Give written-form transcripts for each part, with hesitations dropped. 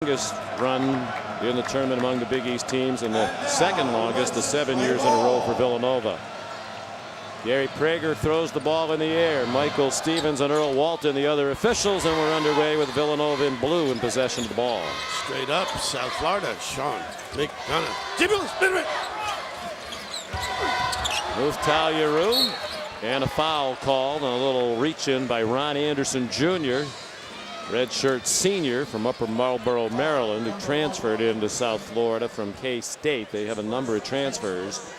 Longest run in the tournament among the Big East teams, and the second longest, the 7 years in a row for Villanova. Gary Prager throws the ball in the air. Michael Stevens and Earl Walton, the other officials, and we're underway with Villanova in blue in possession of the ball. Straight up, South Florida. Sean McDonough. Muftal and a foul called on a little reach in by Ron Anderson Jr., redshirt senior from Upper Marlboro, Maryland, who transferred into South Florida from K-State. They have a number of transfers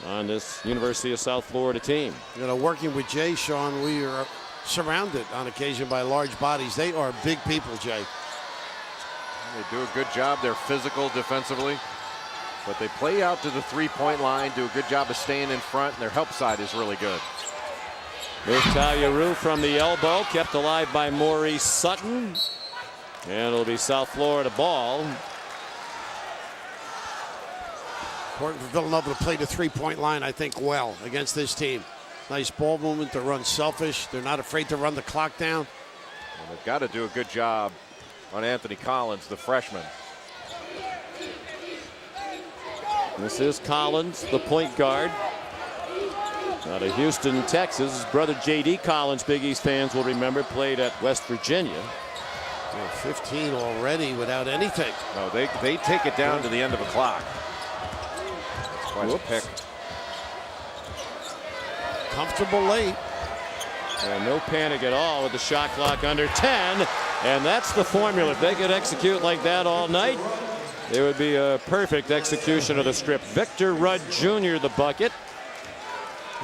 on this University of South Florida team. You know, working with Jay, Sean, we are surrounded on occasion by large bodies. They are big people, Jay. They do a good job. They're physical defensively, but they play out to the three-point line, do a good job of staying in front, and their help side is really good. Muftal from the elbow, kept alive by Maurice Sutton, and it'll be South Florida ball. Important for Villanova to play the three-point line, I think, well against this team. Nice ball movement to run selfish. They're not afraid to run the clock down. And they've got to do a good job on Anthony Collins, the freshman. This is Collins, the point guard. Out of Houston, Texas. His brother J.D. Collins, Big East fans will remember, played at West Virginia. 15 already without anything. No, they take it down to the end of a clock. That's quite a pick. Comfortable late. And no panic at all with the shot clock under 10. And that's the formula. If they could execute like that all night, it would be a perfect execution of the script. Victor Rudd Jr., the bucket.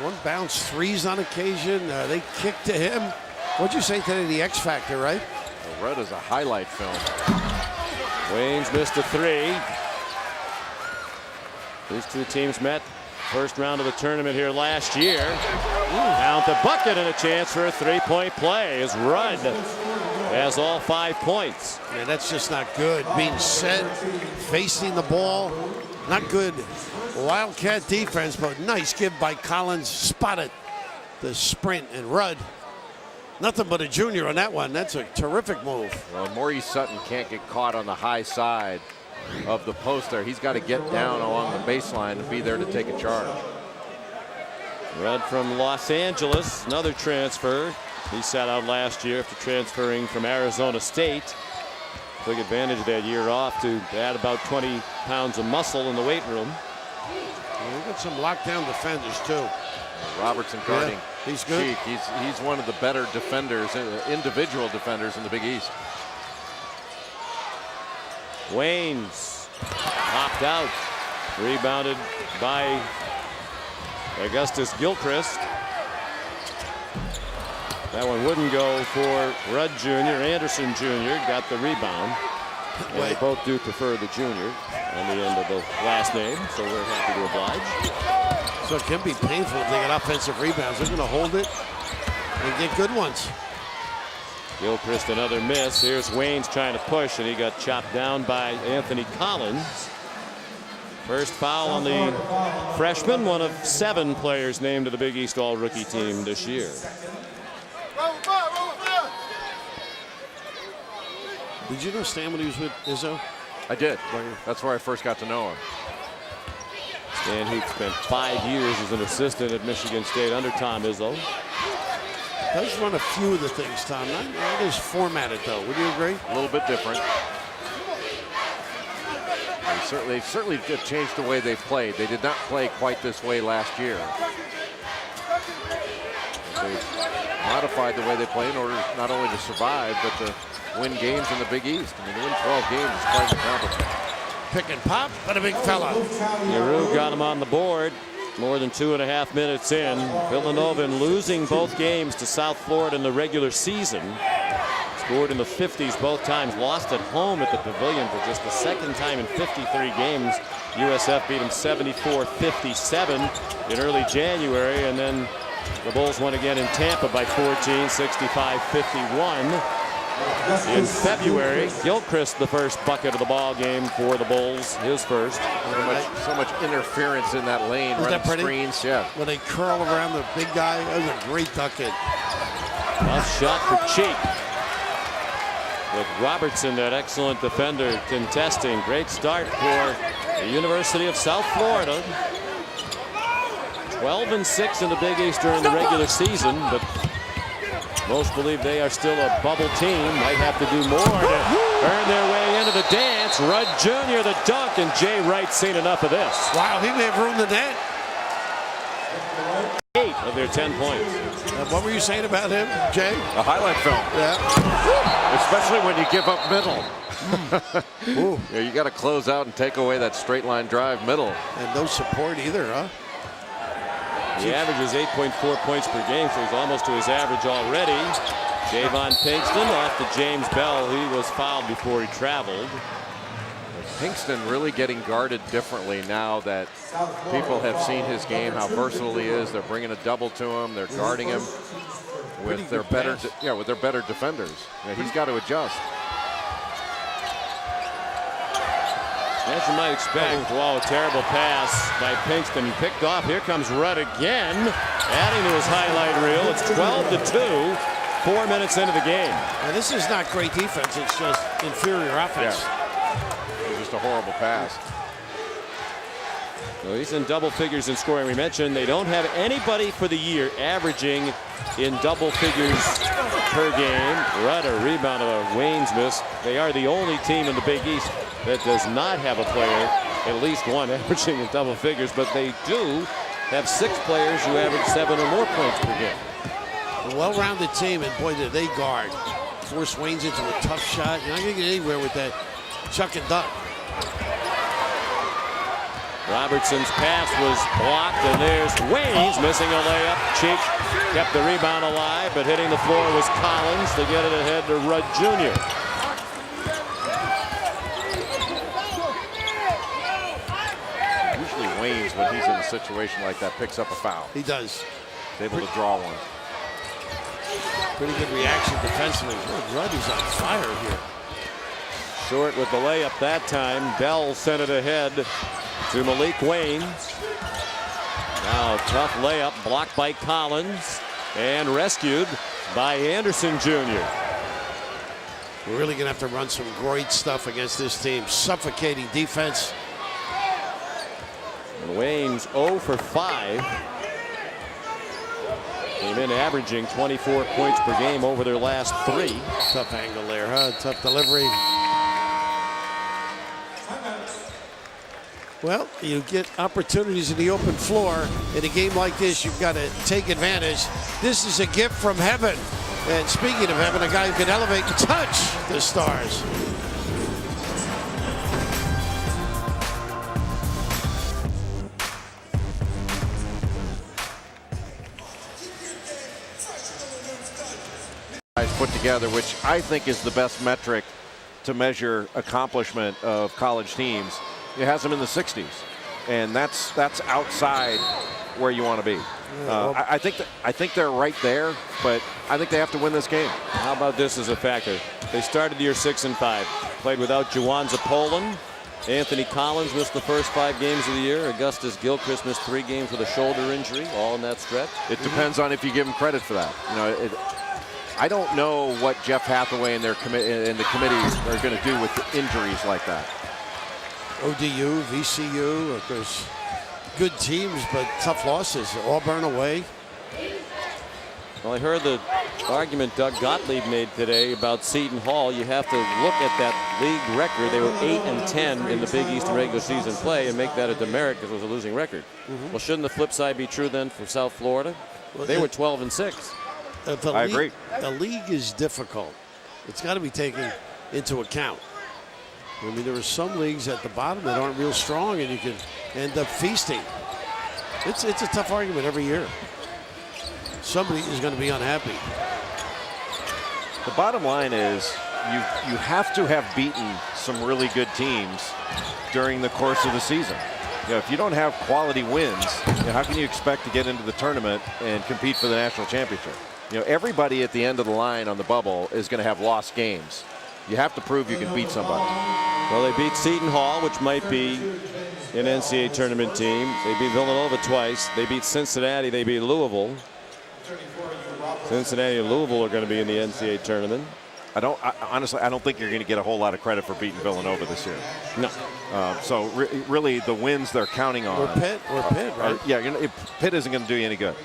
One bounce threes on occasion. They kick to him. What'd you say today? The X Factor, right? The Rudd is a highlight film. Waynes missed a three. These two teams met first round of the tournament here last year. Count the bucket and a chance for a three-point play as Rudd has all 5 points. Man, that's just not good. Being set, facing the ball, not good. Wildcat defense, but nice give by Collins. Spotted the sprint, and Rudd, nothing but a junior on that one. That's a terrific move. Well, Maurice Sutton can't get caught on the high side of the post there. He's got to get down along the baseline and be there to take a charge. Rudd from Los Angeles, another transfer. He sat out last year after transferring from Arizona State. Took advantage of that year off to add about 20 pounds of muscle in the weight room. We've got some lockdown defenders too. Robertson guarding. Yeah, he's good. Cheek. He's one of the better defenders, individual defenders in the Big East. Waynes popped out, rebounded by Augustus Gilchrist. That one wouldn't go for Rudd Jr. Anderson Jr. got the rebound. And they both do prefer the junior on the end of the last name, so we're happy to oblige. So it can be painful if they get offensive rebounds. They're going to hold it and get good ones. Gilchrist another miss. Here's Waynes trying to push, and he got chopped down by Anthony Collins. First foul on the freshman, one of 7 players named to the Big East All-Rookie team this year. Did you know Stan when he was with Izzo? I did. That's where I first got to know him. Stan Heath spent 5 years as an assistant at Michigan State under Tom Izzo. Does run a few of the things, Tom. Not as formatted, though. Would you agree? A little bit different. They certainly did change the way they played. They did not play quite this way last year. They modified the way they play in order not only to survive, but to win games in the Big East. I mean, to win 12 games is quite an accomplishment. Pick and pop, but a big fella. Giroux got him on the board more than 2.5 minutes in. Villanova losing both games to South Florida in the regular season. Scored in the 50s both times. Lost at home at the Pavilion for just the second time in 53 games. USF beat them 74-57 in early January, and then the Bulls won again in Tampa by 14, 65-51. In February, Gilchrist the first bucket of the ball game for the Bulls, his first. So much interference in that lane, running screens. Yeah. When they curl around the big guy, that was a great bucket. Tough shot for Cheek. with Robertson, that excellent defender, contesting. Great start for the University of South Florida. 12-6 in the Big East during the regular season, but most believe they are still a bubble team. Might have to do more to earn their way into the dance. Rudd Jr. the dunk, and Jay Wright's seen enough of this. Wow, he may have ruined the net. 8 of their 10 points. What were you saying about him, Jay? A highlight film. Yeah. Especially when you give up middle. Yeah, you got to close out and take away that straight line drive middle. And no support either, huh? He averages 8.4 points per game, so he's almost to his average already. Javon Pinkston off to James Bell. He was fouled before he traveled. Pinkston really getting guarded differently now that people have seen his game, how versatile he is. They're bringing a double to him. They're guarding him with their better, with their better defenders. Yeah, he's got to adjust. As you might expect, wow, a terrible pass by Pinkston. Picked off. Here comes Rudd again, adding to his highlight reel. It's 12-2, 4 minutes into the game. And this is not great defense. It's just inferior offense. Yeah. It was just a horrible pass. So he's in double figures in scoring. We mentioned they don't have anybody for the year averaging in double figures per game. Rudd a rebound of a Wayne's miss. They are the only team in the Big East that does not have a player, at least one, averaging in double figures, but they do have 6 players who average 7 or more points per game. A well-rounded team, and boy, did they guard. Force Wayne's into a tough shot. You're not going to get anywhere with that chuck and duck. Robertson's pass was blocked, and there's Wayne's missing a layup. Cheek kept the rebound alive, but hitting the floor was Collins to get it ahead to Rudd Jr. Wayne's, when he's in a situation like that, picks up a foul. He does. He's able to draw one. Pretty good reaction defensively. Rudd is on fire here. Short with the layup that time. Bell sent it ahead to Malik Wayne. Now tough layup blocked by Collins and rescued by Anderson Jr. We're really going to have to run some great stuff against this team. Suffocating defense. Wayne's 0 for 5. Came in averaging 24 points per game over their last 3. Tough angle there, huh? Tough delivery. Well, you get opportunities in the open floor. In a game like this, you've got to take advantage. This is a gift from heaven. And speaking of heaven, a guy who can elevate and touch the stars. Put together, which I think is the best metric to measure accomplishment of college teams. It has them in the 60s, and that's outside where you want to be. I think they're right there, but I think they have to win this game. How about this as a factor? They started the year 6-5, played without Juwanza Poland. Anthony Collins missed the first 5 games of the year. Augustus Gilchrist missed 3 games with a shoulder injury, all in that stretch. It depends on if you give him credit for that. You know, I don't know what Jeff Hathaway and the committee are going to do with injuries like that. ODU, VCU, of course, good teams, but tough losses. Auburn away. Well, I heard the argument Doug Gottlieb made today about Seton Hall. You have to look at that league record. They were 8-10 in the Big East regular season play and make that a demerit because it was a losing record. Well, shouldn't the flip side be true then for South Florida? Well, they were 12-6. I agree. The league is difficult. It's got to be taken into account. I mean, there are some leagues at the bottom that aren't real strong, and you can end up feasting. It's a tough argument every year. Somebody is going to be unhappy. The bottom line is you have to have beaten some really good teams during the course of the season. You know, if you don't have quality wins, how can you expect to get into the tournament and compete for the national championship? You know, everybody at the end of the line on the bubble is going to have lost games. You have to prove you can beat somebody. Well, they beat Seton Hall, which might be an NCAA tournament team. They beat Villanova twice. They beat Cincinnati. They beat Louisville. Cincinnati and Louisville are going to be in the NCAA tournament. honestly, I don't think you're going to get a whole lot of credit for beating Villanova this year. No. So really, the wins they're counting on. Or Pitt, right? Yeah, Pitt isn't going to do you any good.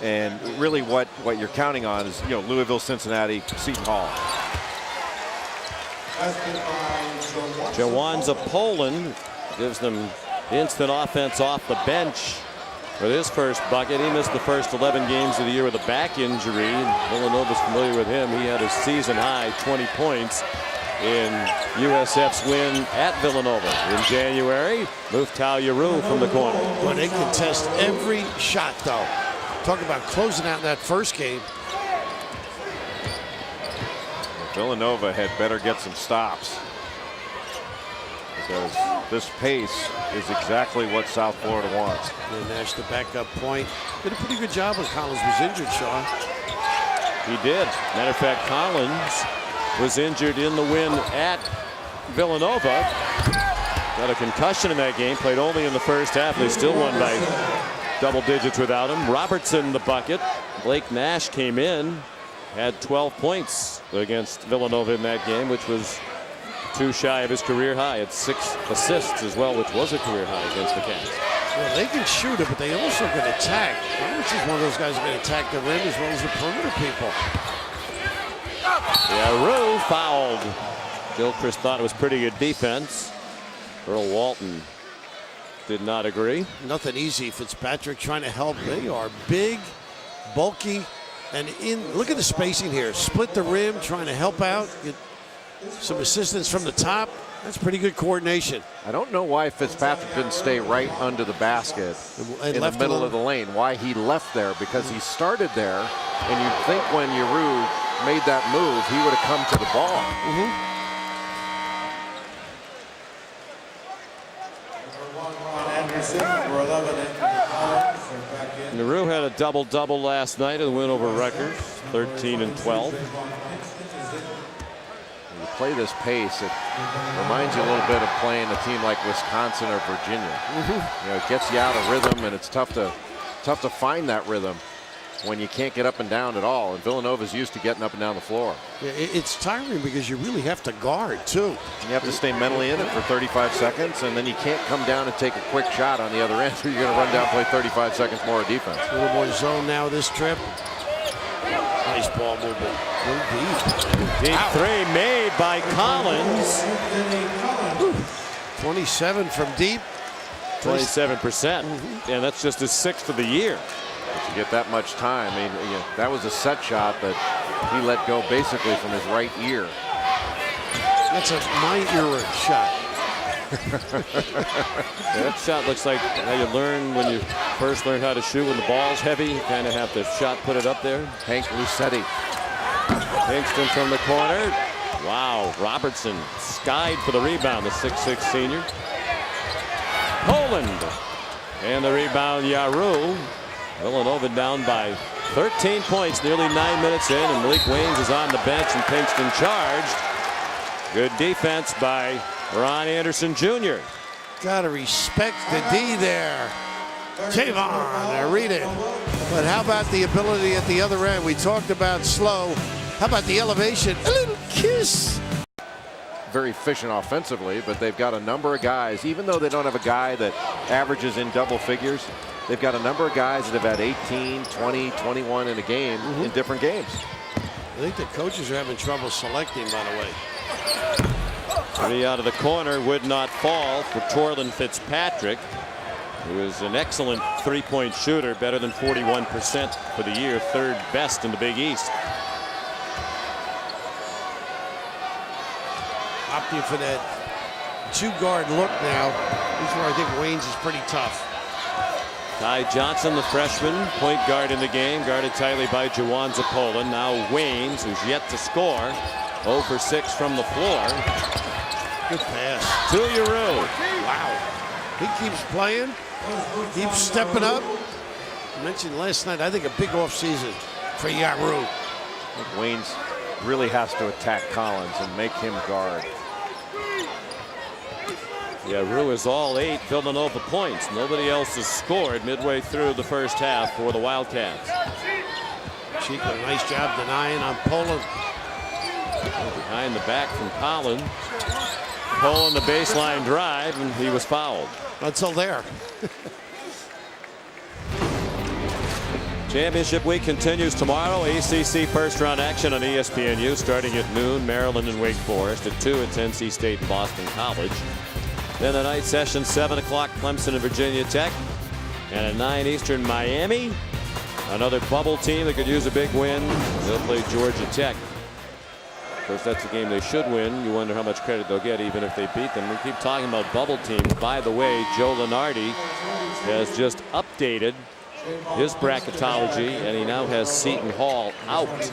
And really, what you're counting on is Louisville, Cincinnati, Seton Hall. Jawanza Poland gives them instant offense off the bench with his first bucket. He missed the first 11 games of the year with a back injury. Villanova's familiar with him. He had a season high 20 points in USF's win at Villanova in January. Muftal-Yaru from the corner. Well, they contest every shot, though. Talk about closing out that first game. Villanova had better get some stops, because this pace is exactly what South Florida wants. And Nash, the backup point, did a pretty good job when Collins was injured, Sean. He did. Matter of fact, Collins was injured in the win at Villanova. Got a concussion in that game. Played only in the first half. They still won by double digits without him. Robertson the bucket. Blake Nash came in, had 12 points against Villanova in that game, which was 2 shy of his career high. Had 6 assists as well, which was a career high against the Cats. Well, they can shoot it, but they also can attack. Robertson's one of those guys who can attack the rim as well as the perimeter people. Yaru fouled. Gilchrist thought it was pretty good defense. Earl Walton did not agree. Nothing easy. Fitzpatrick trying to help. They are big, bulky, and look at the spacing here. Split the rim, trying to help out. Get some assistance from the top. That's pretty good coordination. I don't know why Fitzpatrick didn't stay right under the basket and in the middle of the lane. Why he left there, because he started there, and you'd think when Yaru made that move, he would have come to the ball. Yaru had a double-double last night in the win over Rutgers, 13 and 12. When you play this pace, it reminds you a little bit of playing a team like Wisconsin or Virginia. It gets you out of rhythm, and it's tough to find that rhythm when you can't get up and down at all. And Villanova's used to getting up and down the floor. Yeah, it's tiring because you really have to guard, too. You have to stay mentally in it for 35 seconds, and then you can't come down and take a quick shot on the other end, or you're going to run down and play 35 seconds more of defense. A little more zone now this trip. Nice ball movement. Deep three made by Collins. 27 from deep. 27%. And that's just his 6th of the year. But you get that much time. I mean, that was a set shot that he let go basically from his right ear. That's my ear shot. That shot looks like how you learn when you first learn how to shoot. When the ball's heavy, you kind of have to put it up there. Hank Lucetti. Kingston from the corner. Wow, Robertson skied for the rebound, the 6'6 senior. Poland. And the rebound, Yaru. Villanova down by 13 points, nearly 9 minutes in, and Malik Waynes is on the bench, and Kingston charged. Good defense by Ron Anderson Jr. Gotta respect the D there. Javon, I read it. But how about the ability at the other end? We talked about slow. How about the elevation? A little kiss. Very efficient offensively, but they've got a number of guys, even though they don't have a guy that averages in double figures, they've got a number of guys that have had 18, 20, 21 in a game in different games. I think the coaches are having trouble selecting, by the way. 3 out of the corner would not fall for Torlin Fitzpatrick, who is an excellent 3-point shooter, better than 41% for the year, 3rd best in the Big East. Opting for that 2-guard look now. This is where I think Waynes is pretty tough. Ty Johnson, the freshman, point guard in the game, guarded tightly by Jawanza Poland. Now Waynes, who's yet to score, 0 for 6 from the floor. Good pass. To Yaru. Wow. He keeps playing, keeps stepping up. I mentioned last night, I think a big offseason for Yaru. Waynes really has to attack Collins and make him guard. Yaru is all 8 Villanova points. Nobody else has scored midway through the first half for the Wildcats. Cheek, a nice job denying on Poland. behind the back from Collins. Pulling the baseline drive, and he was fouled. Until there. Championship week continues tomorrow. ACC first round action on ESPNU starting at noon. Maryland and Wake Forest. At 2, it's NC State and Boston College. Then the night session, 7 o'clock, Clemson and Virginia Tech. And at 9 Eastern, Miami. Another bubble team that could use a big win. They'll play Georgia Tech. Of course, that's a game they should win. You wonder how much credit they'll get even if they beat them. We keep talking about bubble teams. By the way, Joe Lunardi has just updated his bracketology, and he now has Seton Hall out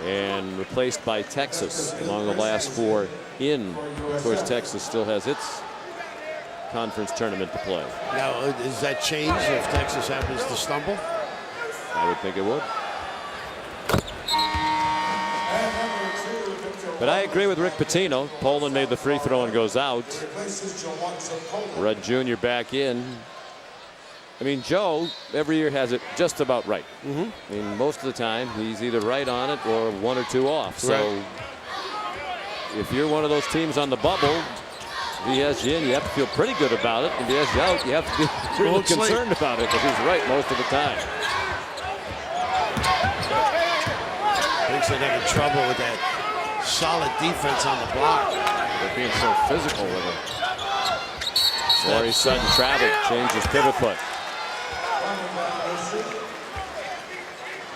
and replaced by Texas among the last 4 in. Of course, Texas still has its conference tournament to play. Now, does that change if Texas happens to stumble? I would think it would. But I agree with Rick Pitino. Poland made the free throw and goes out. Rudd Jr. back in. I mean, Joe every year has it just about right. I mean, most of the time he's either right on it or 1 or 2 off. So if you're one of those teams on the bubble, if he has you in, you have to feel pretty good about it. If he has you out, you have to be really concerned about it because he's right most of the time. Thinks they're having trouble with that solid defense on the block. They're being so physical with him. Corey Sutton traveled, changed his pivot foot.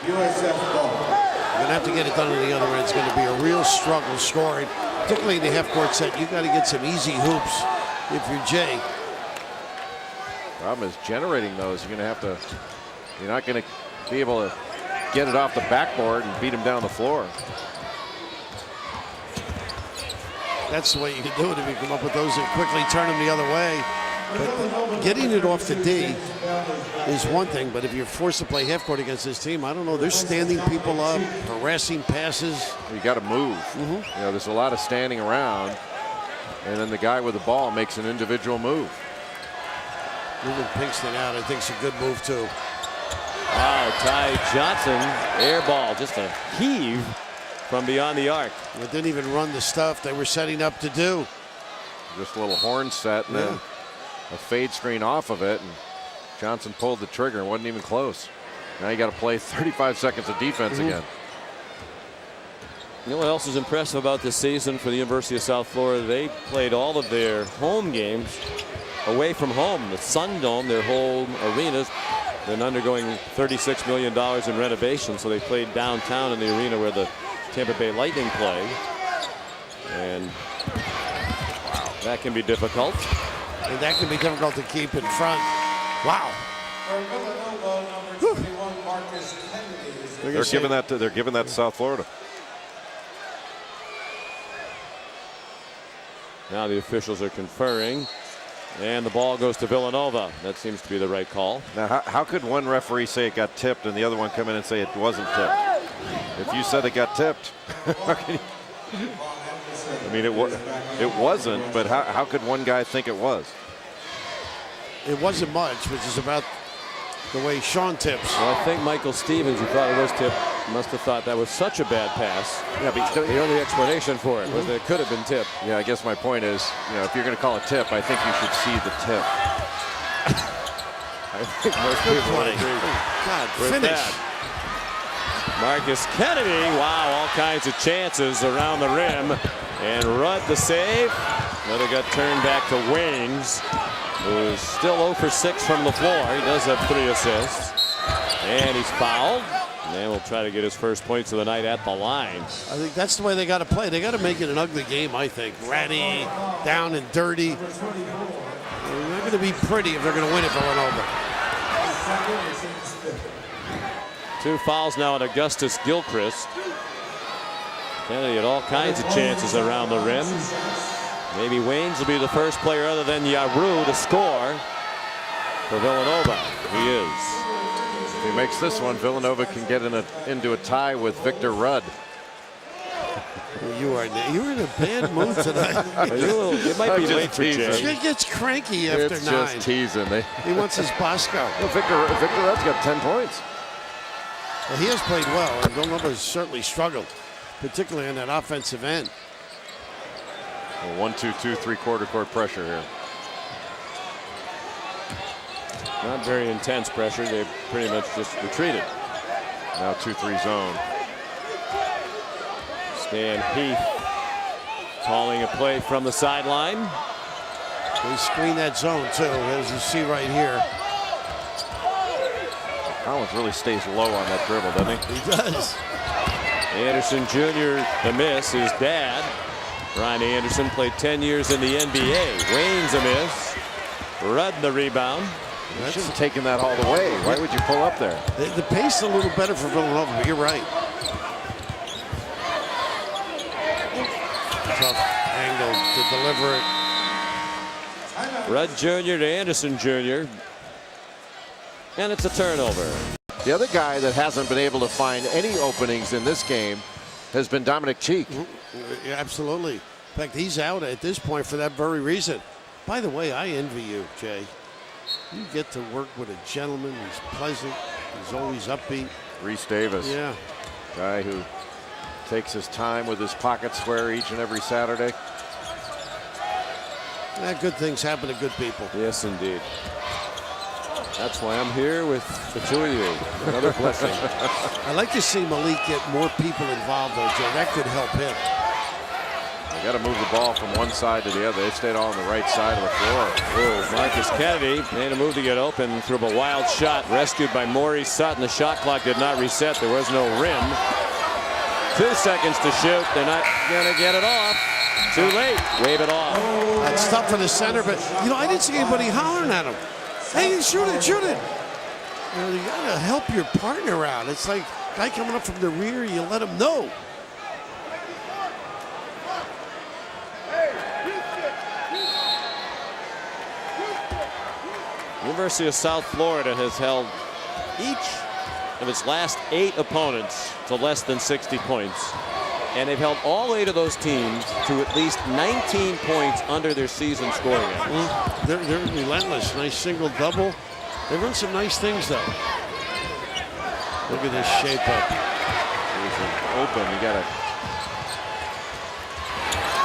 USF ball. You're going to have to get it done on the other end. It's going to be a real struggle scoring, particularly in the half-court set. You've got to get some easy hoops if you're Jay. Problem is generating those. You're not going to be able to get it off the backboard and beat him down the floor. That's the way you can do it if you come up with those and quickly turn them the other way. But getting it off the D is one thing, but if you're forced to play half court against this team, I don't know. They're standing people up, harassing passes. You got to move. You know, there's a lot of standing around, and then the guy with the ball makes an individual move. Moving Pinkston out, I think, is a good move too. Wow, Ty Johnson, air ball, just a heave from beyond the arc. They didn't even run the stuff they were setting up to do. Just a little horn set and then a fade screen off of it, and Johnson pulled the trigger and wasn't even close. Now you got to play 35 seconds of defense again. You know what else is impressive about this season for the University of South Florida? They played all of their home games away from home. The Sun Dome, their home arenas, been undergoing $36 million in renovation, so they played downtown in the arena where the Tampa Bay Lightning play, and that can be difficult. And that can be difficult to keep in front. Wow. They're giving that to South Florida. Now the officials are conferring, and the ball goes to Villanova. That seems to be the right call. Now, how could one referee say it got tipped and the other one come in and say it wasn't tipped? If you said it got tipped, how can you? I mean, it wasn't, but how could one guy think it was? It wasn't much, which is about the way Sean tips. Well, I think Michael Stevens, who thought it was tipped, must have thought that was such a bad pass. Yeah, but the only explanation for it was that it could have been tipped. Yeah, I guess my point is, you know, if you're going to call a tip, I think you should see the tip. I think most people would agree. God, with finish. That. Marcus Kennedy, wow, all kinds of chances around the rim. And Rudd the save. But it got turned back to Wings, who's still 0 for 6 from the floor. He does have 3 assists. And he's fouled. And we'll try to get his first points of the night at the line. I think that's the way they got to play. They got to make it an ugly game, I think. Ratty, down and dirty. They're not going to be pretty if they're going to win it for Villanova. 2 fouls now on Augustus Gilchrist. Kennedy had all kinds of chances around the rim. Maybe Waynes will be the first player other than Yaru to score for Villanova. He is. If he makes this one, Villanova can get into a tie with Victor Rudd. You're in a bad mood tonight. It might be late for Jay. He gets cranky after it's 9. Just teasing. He wants his Bosco. Well, Victor Rudd's got 10 points. Well, he has played well, and Villanova has certainly struggled. particularly on that offensive end. Well, 1-2-2 3/4 court pressure here. Not very intense pressure. They pretty much just retreated. Now 2-3 zone. Stan Heath calling a play from the sideline. They screen that zone too, as you see right here. Collins really stays low on that dribble, doesn't he? He does. Anderson Jr. the miss. His dad, Ryan Anderson, played 10 years in the NBA. Wayne's a miss. Rudd the rebound. You should have taken that all the way. Why would you pull up there? The pace is a little better for Villanova, but you're right. Tough angle to deliver it. Rudd Jr. to Anderson Jr. And it's a turnover. The other guy that hasn't been able to find any openings in this game has been Dominic Cheek. Yeah, absolutely. In fact, he's out at this point for that very reason. By the way, I envy you, Jay. You get to work with a gentleman. He's pleasant. He's always upbeat. Reese Davis. Yeah. Guy who takes his time with his pocket square each and every Saturday. Yeah, good things happen to good people. Yes, indeed. That's why I'm here with the two of you. Another blessing. I'd like to see Malik get more people involved, though, Jay. That could help him. They got to move the ball from one side to the other. They stayed all on the right side of the floor. Oh, Marcus Kennedy made a move to get open, threw up a wild shot, rescued by Maurice Sutton. The shot clock did not reset. There was no rim. 2 seconds to shoot. They're not going to get it off. Too late. Wave it off. That's tough for the center, but, I didn't see anybody hollering at him. Hey, shoot it, shoot it. You got to help your partner out. It's like a guy coming up from the rear, you let him know. University of South Florida has held each of its last 8 opponents to less than 60 points. And they've held all 8 of those teams to at least 19 points under their season scoring average. They're relentless. Nice single-double. They run some nice things, though. Look at this shape up. Open. You got to.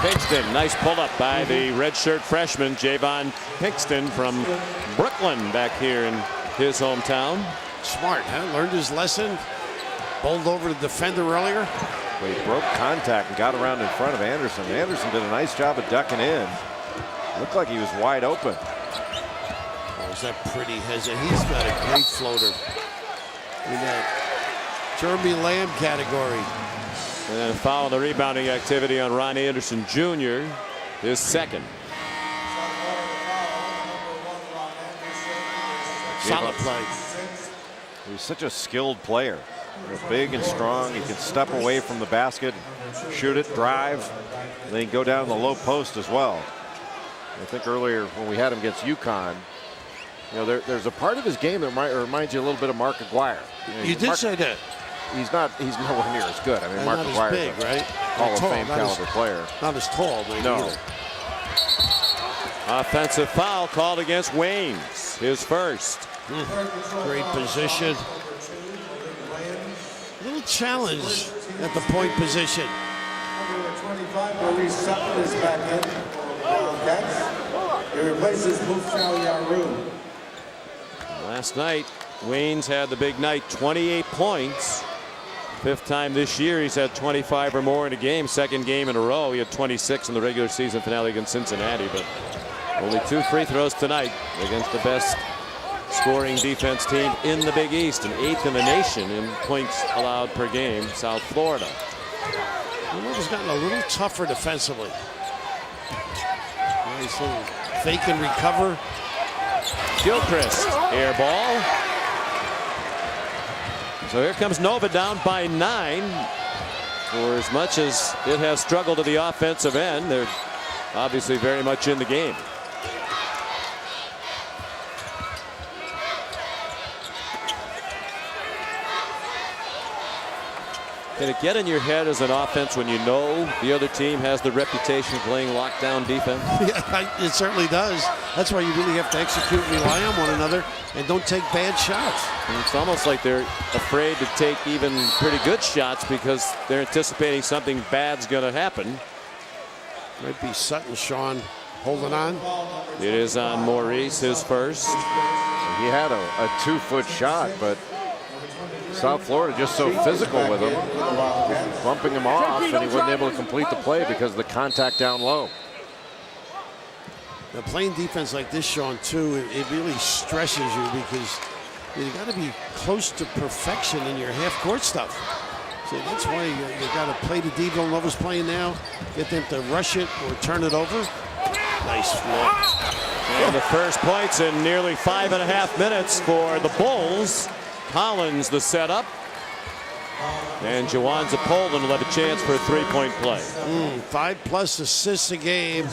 Pinkston, nice pull-up by the redshirt freshman, Javon Pinkston from Brooklyn back here in his hometown. Smart, huh? Learned his lesson. Bowled over the defender earlier. Well, he broke contact and got around in front of Anderson. Anderson did a nice job of ducking in. Looked like he was wide open. Oh, is that pretty? He's got a great floater. In that Jeremy Lamb category. And then foul on the rebounding activity on Ron Anderson Jr. His second. Solid play. He's such a skilled player. Big and strong. He can step away from the basket, shoot it, drive, and then go down the low post as well. I think earlier when we had him against UConn, there's a part of his game that reminds you a little bit of Mark Aguirre. You did say that. He's nowhere near as good. I mean, Mark not Aguirre as big, right? Hall of Fame caliber player. Not as tall, maybe. No. Either. Offensive foul called against Waynes. His first. Great position. Little challenge at the point position. Maurice Sutton is back in. He replaces Muftawi. Last night, Waynes had the big night, 28 points. 5th time this year he's had 25 or more in a game. 2nd game in a row. He had 26 in the regular season finale against Cincinnati, but only 2 free throws tonight against the best scoring defense team in the Big East, and 8th in the nation in points allowed per game, South Florida. Villanova gotten a little tougher defensively. Nice little fake and recover. Gilchrist, air ball. So here comes Nova down by 9. For as much as it has struggled at the offensive end, they're obviously very much in the game. Can it get in your head as an offense when you know the other team has the reputation of playing lockdown defense? Yeah, it certainly does. That's why you really have to execute and rely on one another and don't take bad shots. And it's almost like they're afraid to take even pretty good shots because they're anticipating something bad's going to happen. Might be Sutton, Sean, holding on. It is on Maurice, his first. He had a 2-foot shot, but South Florida just so physical with him, bumping him off, and he wasn't able to complete the play because of the contact down low. Now, playing defense like this, Sean, too, it really stresses you because you got to be close to perfection in your half-court stuff. So that's why you got to play the D Villanova's playing now, get them to rush it or turn it over. Nice flip. And the first points in nearly 5.5 minutes for the Bulls. Collins the setup. And Jawanza Poland will have a chance for a 3-point play. 5+ assists a game.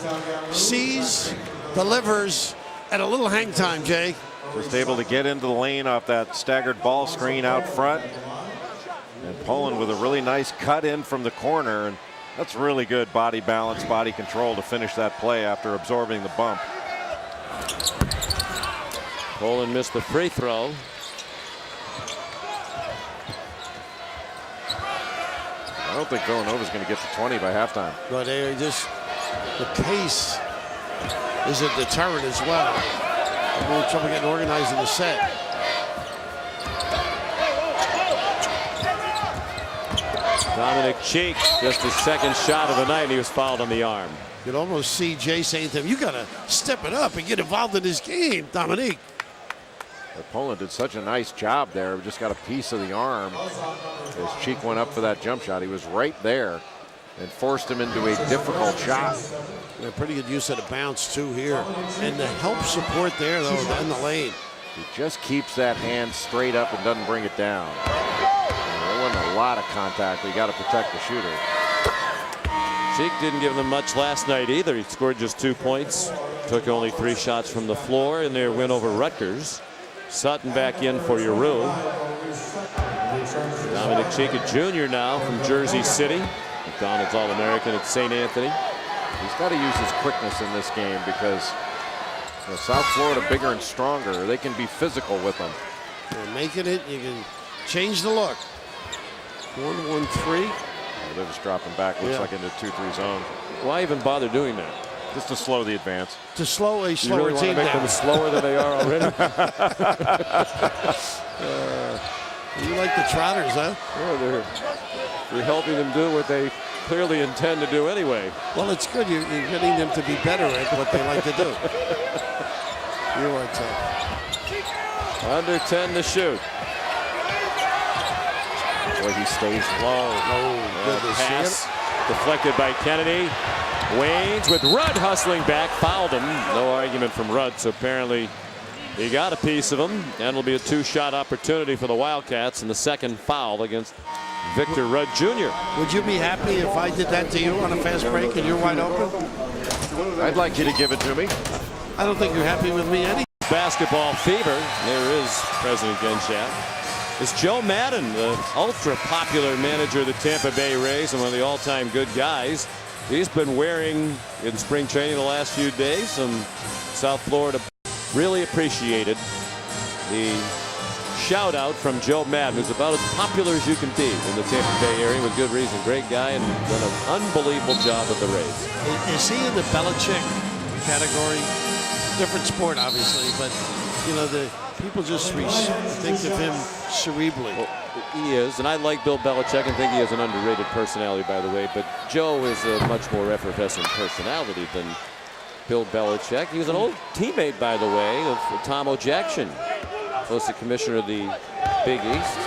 Sees, delivers, and a little hang time, Jay. Just able to get into the lane off that staggered ball screen out front. And Poland with a really nice cut in from the corner. And that's really good body balance, body control to finish that play after absorbing the bump. Poland missed the free throw. I don't think Villanova's going to get to 20 by halftime. But they just, the pace is a deterrent as well. They're having trouble getting organized in the set. Dominic Cheek, just his second shot of the night, and he was fouled on the arm. You could almost see Jay saying to him, you got to step it up and get involved in this game, Dominique. But Poland did such a nice job there. Just got a piece of the arm as Cheek went up for that jump shot. He was right there and forced him into a difficult shot. Yeah, pretty good use of the bounce, too, here. And the help support there, though, in the lane. He just keeps that hand straight up and doesn't bring it down. There wasn't a lot of contact, but you got to protect the shooter. Cheek didn't give them much last night either. He scored just 2 points. Took only 3 shots from the floor in their win over Rutgers. Sutton back in for Yeru. Dominic Cheek, a junior now from Jersey City. McDonald's All-American at St. Anthony. He's got to use his quickness in this game because South Florida bigger and stronger. They can be physical with them. You're making it. You can change the look. 1-1-3. They're just dropping back. Looks like into 2-3 zone. Why even bother doing that? Just to slow the advance. To slow a slower you really team want to make down. them slower than they are already? You like the Trotters, huh? Yeah, they're helping them do what they clearly intend to do anyway. Well, it's good. You're getting them to be better at what they like to do. You are tough. Under 10 to shoot. Boy, he stays low. Oh, goodness. Pass deflected by Kennedy. Waynes with Rudd hustling back, fouled him. No argument from Rudd, so apparently he got a piece of him, and it'll be a 2-shot opportunity for the Wildcats, and the second foul against Victor Rudd Jr. Would you be happy if I did that to you on a fast break and you're wide open? I'd like you to give it to me. I don't think you're happy with me any. Basketball fever. There is President Genshaft. It's Joe Madden, the ultra-popular manager of the Tampa Bay Rays and one of the all-time good guys. He's been wearing in spring training the last few days, and South Florida really appreciated the shout out from Joe Madden, who's about as popular as you can be in the Tampa Bay area with good reason. Great guy and done an unbelievable job with the Rays. Is he in the Belichick category? Different sport, obviously, but you know the people just think of him cerebrally. Well, he is, and I like Bill Belichick and think he has an underrated personality, by the way, but Joe is a much more effervescent personality than Bill Belichick. He was an old teammate, by the way, of Tom O'Jackson, close to commissioner of the Big East.